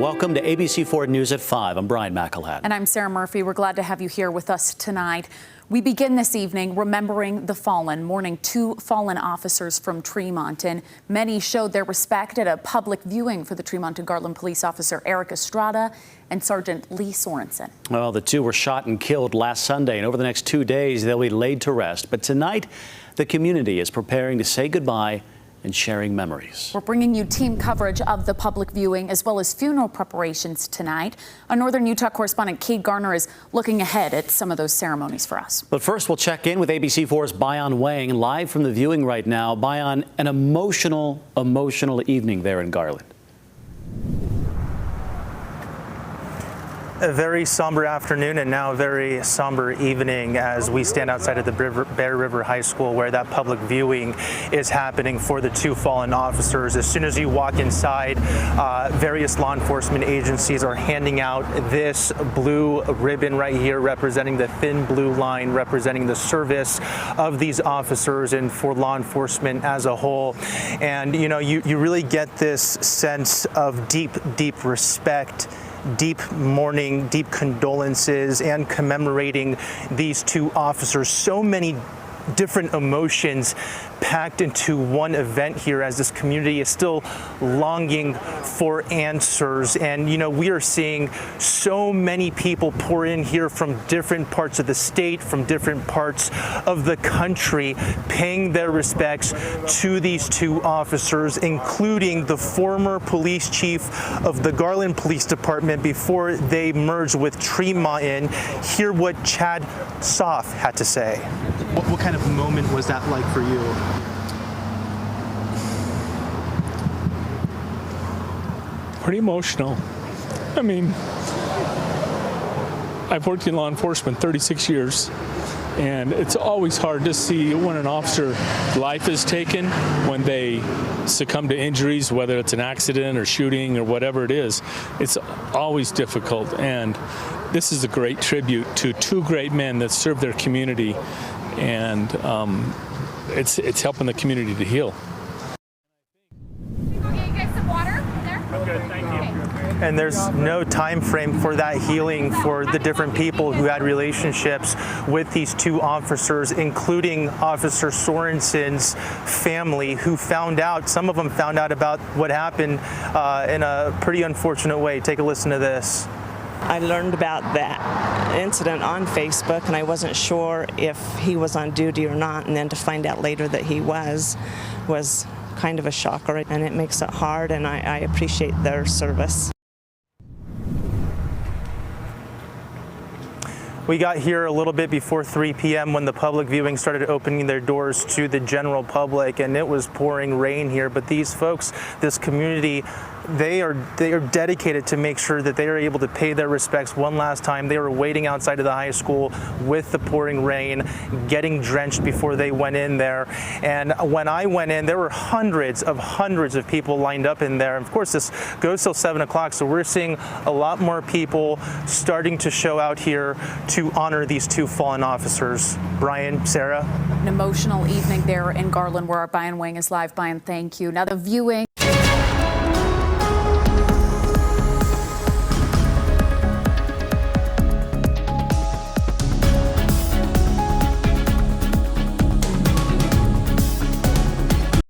Welcome to ABC4 News at 5. I'm Brian McElhatton. And I'm Sarah Murphy. We're glad to have you here with us tonight. We begin this evening remembering the fallen, mourning two fallen officers from Tremonton. Many showed their respect at a public viewing for the Tremonton Garland police officer Eric Estrada and Sergeant Lee Sorensen. Well, the two were shot and killed last Sunday, and over the next 2 days, they'll be laid to rest. But tonight, the community is preparing to say goodbye and sharing memories. We're bringing you team coverage of the public viewing as well as funeral preparations tonight. Our Northern Utah correspondent Kate Garner is looking ahead at some of those ceremonies for us. But first, we'll check in with ABC4's Bayan Wang live from the viewing right now. Bayan, an emotional evening there in Garland. A very somber afternoon and now a very somber evening as we stand outside of the Bear River High School where that public viewing is happening for the two fallen officers. As soon as you walk inside, various law enforcement agencies are handing out this blue ribbon right here representing the thin blue line, representing the service of these officers and for law enforcement as a whole. And you know, you really get this sense of deep respect, deep mourning, deep condolences, and commemorating these two officers. So many different emotions packed into one event here as this community is still longing for answers. And you know, we are seeing so many people pour in here from different parts of the state, from different parts of the country, paying their respects to these two officers, including the former police chief of the Garland Police Department before they merged with Tremonton. Hear what Chad Soff had to say. What kind of moment was that like for you? Pretty emotional. I mean, I've worked in law enforcement 36 years, and it's always hard to see when an officer's life is taken, when they succumb to injuries, whether it's an accident or shooting or whatever it is. It's always difficult, and this is a great tribute to two great men that served their community, and it's helping the community to heal. And there's no time frame for that healing for the different people who had relationships with these two officers, including Officer Sorensen's family, who found out, some of them found out about what happened in a pretty unfortunate way. Take a listen to this. I learned about that incident on Facebook, and I wasn't sure if he was on duty or not, and then to find out later that he was kind of a shocker, and it makes it hard, and I appreciate their service. We got here a little bit before 3 p.m. when the public viewing started opening their doors to the general public, and it was pouring rain here. But these folks, this community, they are dedicated to make sure that they are able to pay their respects one last time. They were waiting outside of the high school with the pouring rain, getting drenched before they went in there. And when I went in, there were hundreds of people lined up in there. And of course, this goes till 7 o'clock, so we're seeing a lot more people starting to show out here to honor these two fallen officers. Brian, Sarah. An emotional evening there in Garland where our Bayan Wang is live. Bayan, thank you. Now the viewing